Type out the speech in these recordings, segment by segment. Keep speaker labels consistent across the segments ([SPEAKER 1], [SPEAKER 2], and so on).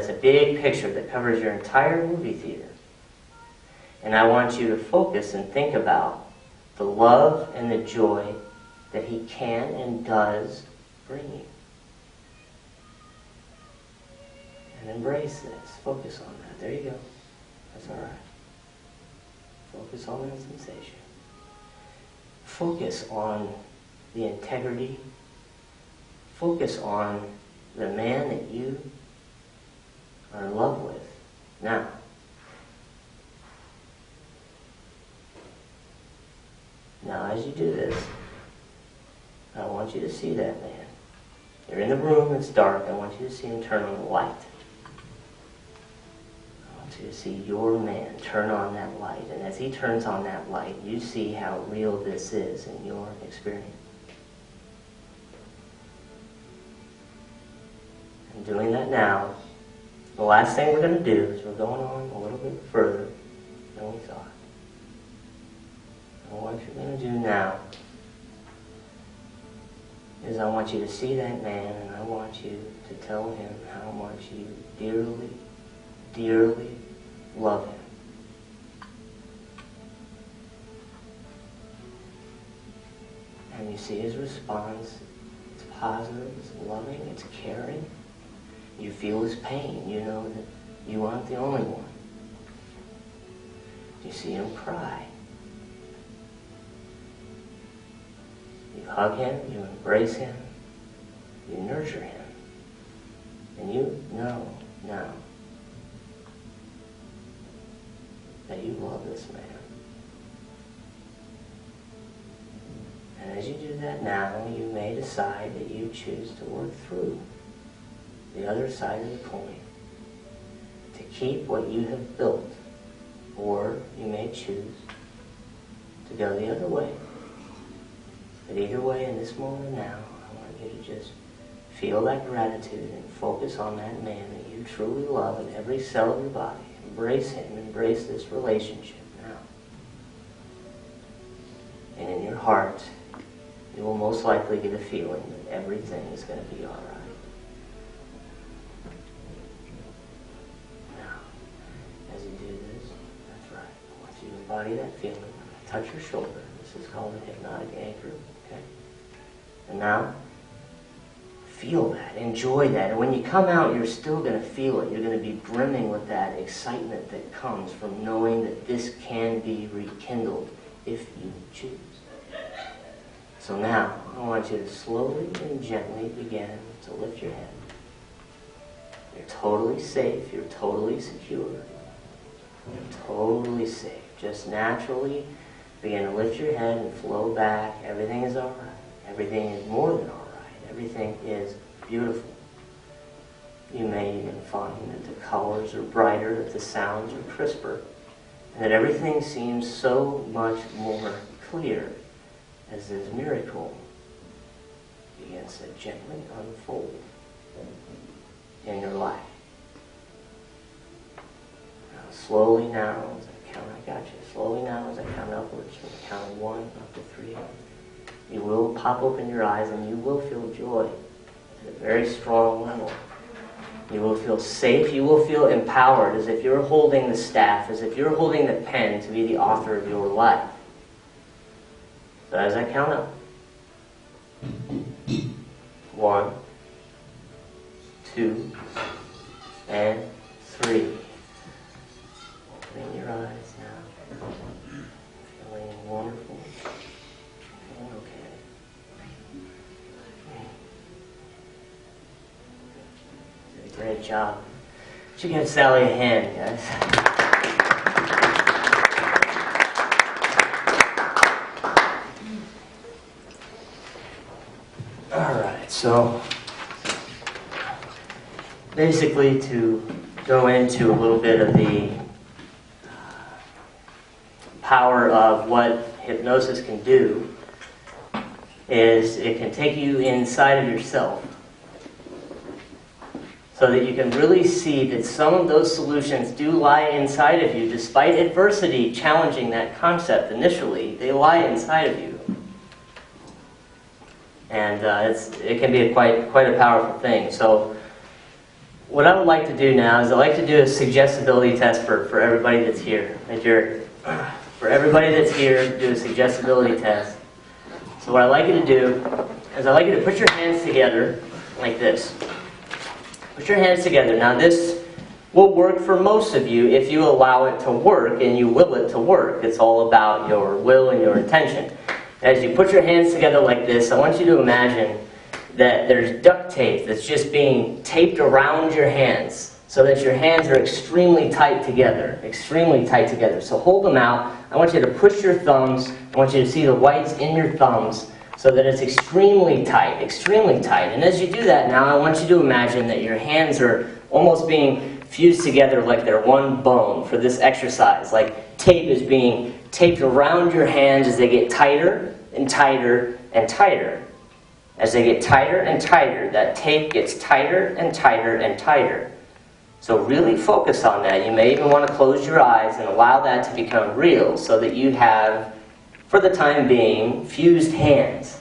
[SPEAKER 1] as a big picture that covers your entire movie theater. And I want you to focus and think about the love and the joy that He can and does bring you. And embrace this. Focus on that. There you go. That's all right. Focus on that sensation. Focus on the integrity. Focus on the man that you are in love with now. Now, as you do this, I want you to see that man. You're in the room, it's dark. I want you to see him turn on the light. I want you to see your man turn on that light. And as he turns on that light, you see how real this is in your experience. And doing that now, the last thing we're going to do is we're going on a little bit further than we thought. And what you're going to do now is I want you to see that man, and I want you to tell him how much you dearly, dearly love him. And you see his response. It's positive, it's loving, it's caring. You feel his pain. You know that you aren't the only one. You see him cry. You hug him, you embrace him, you nurture him. And you know now that you love this man. And as you do that now, you may decide that you choose to work through the other side of the coin, to keep what you have built, or you may choose to go the other way. But either way, in this moment now, I want you to just feel that gratitude and focus on that man that you truly love in every cell of your body. Embrace him, embrace this relationship now. And in your heart, you will most likely get a feeling that everything is going to be all right. Embody that feeling. Touch your shoulder. This is called a hypnotic anchor. Okay? And now, feel that. Enjoy that. And when you come out, you're still going to feel it. You're going to be brimming with that excitement that comes from knowing that this can be rekindled if you choose. So now, I want you to slowly and gently begin to lift your head. You're totally safe. You're totally secure. You're totally safe. Just naturally begin to lift your head and flow back. Everything is all right. Everything is more than all right. Everything is beautiful. You may even find that the colors are brighter, that the sounds are crisper, and that everything seems so much more clear as this miracle begins to gently unfold in your life. Now, slowly now, as I count, I got you. Slowly now, as I count upwards, from the count of 1 up to 3, you will pop open your eyes and you will feel joy at a very strong level. You will feel safe. You will feel empowered, as if you're holding the staff, as if you're holding the pen to be the author of your life. So as I count up, 1, 2, and 3. Opening your eyes now. Feeling wonderful. Feeling okay. Did a great job. You give Sally a hand, guys. Alright, so basically to go into a little bit of the power of what hypnosis can do is it can take you inside of yourself so that you can really see that some of those solutions do lie inside of you. Despite adversity challenging that concept initially, they lie inside of you. And it can be quite a powerful thing. So what I would like to do now is I'd like to do a suggestibility test for everybody that's here. For everybody that's here, do a suggestibility test. So what I'd like you to do is I'd like you to put your hands together like this. Put your hands together. Now this will work for most of you if you allow it to work and you will it to work. It's all about your will and your intention. As you put your hands together like this, I want you to imagine that there's duct tape that's just being taped around your hands so that your hands are extremely tight together. Extremely tight together. So hold them out. I want you to push your thumbs. I want you to see the whites in your thumbs so that it's extremely tight. Extremely tight. And as you do that now, I want you to imagine that your hands are almost being fused together like they're one bone for this exercise. Like tape is being taped around your hands as they get tighter and tighter and tighter. As they get tighter and tighter, that tape gets tighter and tighter and tighter. So really focus on that. You may even want to close your eyes and allow that to become real so that you have, for the time being, fused hands.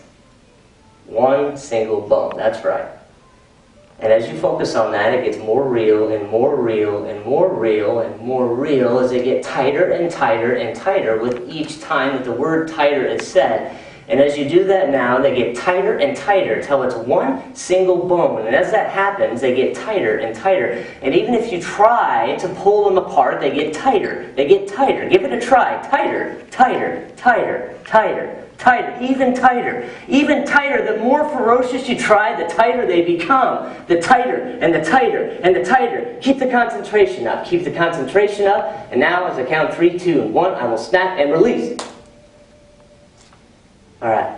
[SPEAKER 1] One single bone. That's right. And as you focus on that, it gets more real and more real and more real and more real as they get tighter and tighter and tighter with each time that the word tighter is said. And as you do that now, they get tighter and tighter until it's one single bone. And as that happens, they get tighter and tighter. And even if you try to pull them apart, they get tighter. They get tighter. Give it a try. Tighter, tighter, tighter, tighter, tighter, even tighter. Even tighter. The more ferocious you try, the tighter they become. The tighter and the tighter and the tighter. Keep the concentration up. Keep the concentration up. And now as I count 3, 2, and 1, I will snap and release. Alright,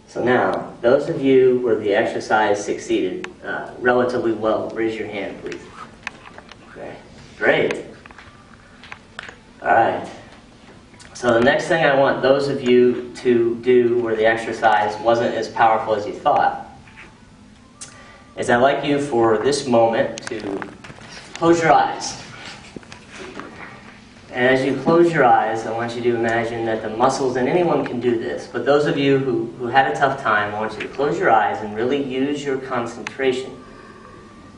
[SPEAKER 1] so now, those of you where the exercise succeeded relatively well, raise your hand please. Okay, great. Alright, so the next thing I want those of you to do where the exercise wasn't as powerful as you thought is I'd like you for this moment to close your eyes. And as you close your eyes, I want you to imagine that the muscles, and anyone can do this, but those of you who had a tough time, I want you to close your eyes and really use your concentration.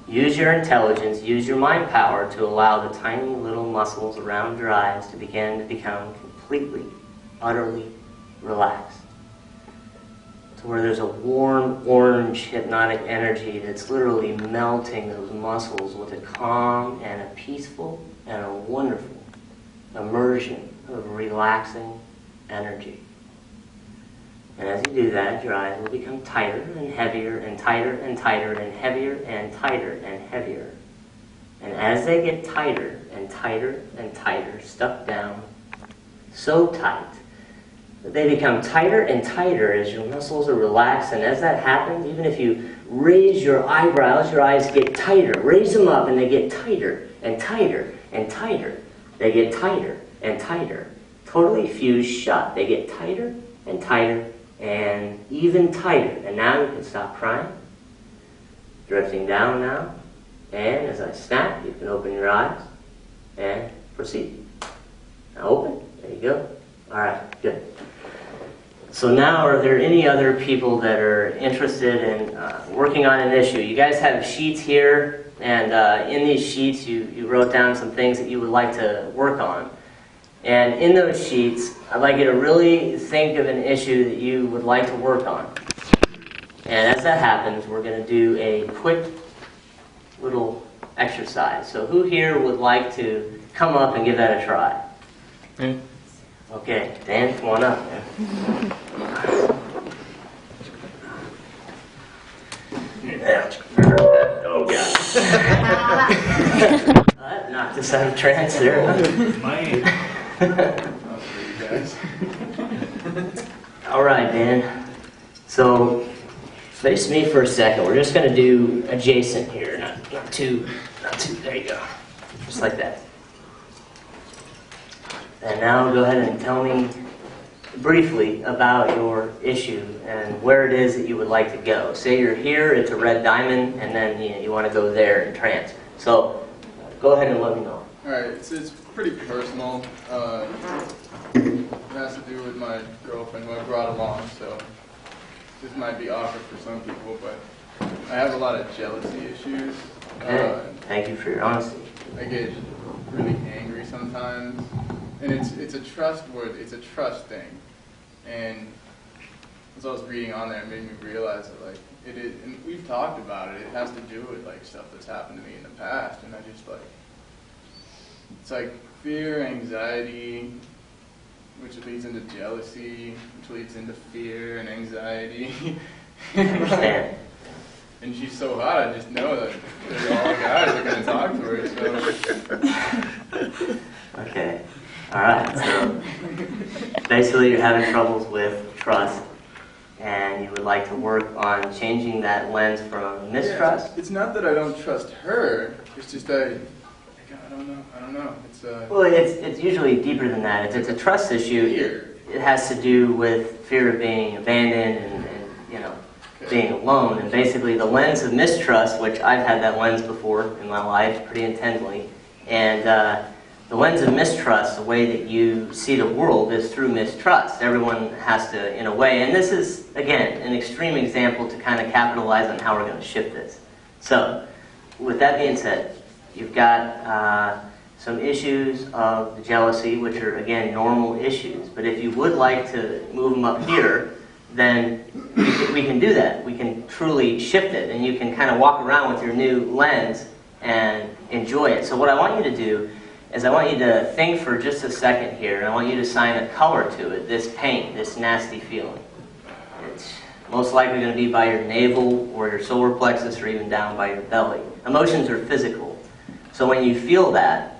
[SPEAKER 1] Use your intelligence, use your mind power to allow the tiny little muscles around your eyes to begin to become completely, utterly relaxed. To where there's a warm, orange, hypnotic energy that's literally melting those muscles with a calm and a peaceful and a wonderful immersion of relaxing energy. And as you do that, your eyes will become tighter and heavier and tighter and tighter and heavier and tighter and heavier. And as they get tighter and tighter and tighter, stuck down so tight that they become tighter and tighter as your muscles are relaxed. And as that happens, even if you raise your eyebrows, your eyes get tighter. Raise them up and they get tighter and tighter and tighter. They get tighter and tighter, totally fused shut. They get tighter and tighter and even tighter. And now you can stop crying, drifting down now. And as I snap, you can open your eyes and proceed. Now open. There you go. All right, good. So now, are there any other people that are interested in working on an issue? You guys have sheets here. And in these sheets, you wrote down some things that you would like to work on. And in those sheets, I'd like you to really think of an issue that you would like to work on. And as that happens, we're going to do a quick little exercise. So who here would like to come up and give that a try? Okay, Dan, come on up, man. Oh, God. That knocked us out of trance there. All right, Dan. So, face me for a second. We're just going to do adjacent here. Not too. There you go. Just like that. And now go ahead and tell me briefly about your issue and where it is that you would like to go. Say you're here, it's a red diamond, and then you want to go there in trance. So go ahead and let me know.
[SPEAKER 2] Alright, it's pretty personal. It has to do with my girlfriend who I brought along, so this might be awkward for some people, but I have a lot of jealousy issues.
[SPEAKER 1] Okay. Thank you for your honesty.
[SPEAKER 2] I get really angry sometimes, and it's a trust thing. And as I was reading on there, it made me realize that like it is, and we've talked about it. It has to do with like stuff that's happened to me in the past, and I just like it's like fear, anxiety, which leads into jealousy, which leads into fear and anxiety.
[SPEAKER 1] I understand.
[SPEAKER 2] And she's so hot, I just know that all guys are going to talk to her. So.
[SPEAKER 1] Okay. All right. So basically, you're having troubles with trust, and you would like to work on changing that lens from mistrust.
[SPEAKER 2] Yeah, it's not that I don't trust her. It's just that I don't know. It's
[SPEAKER 1] Well, it's usually deeper than that. If it's a trust issue, it has to do with fear of being abandoned and being alone. And basically, the lens of mistrust, which I've had that lens before in my life pretty intensely, and the lens of mistrust, the way that you see the world is through mistrust. Everyone has to, in a way, and this is, again, an extreme example to kind of capitalize on how we're going to shift this. So, with that being said, you've got some issues of the jealousy, which are, again, normal issues. But if you would like to move them up here, then we can do that. We can truly shift it, and you can kind of walk around with your new lens and enjoy it. So what I want you to do is I want you to think for just a second here, and I want you to assign a color to it, this pain, this nasty feeling. It's most likely going to be by your navel or your solar plexus or even down by your belly. Emotions are physical. So when you feel that,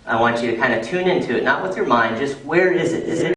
[SPEAKER 1] I want you to kind of tune into it, not with your mind, just where is it? Is it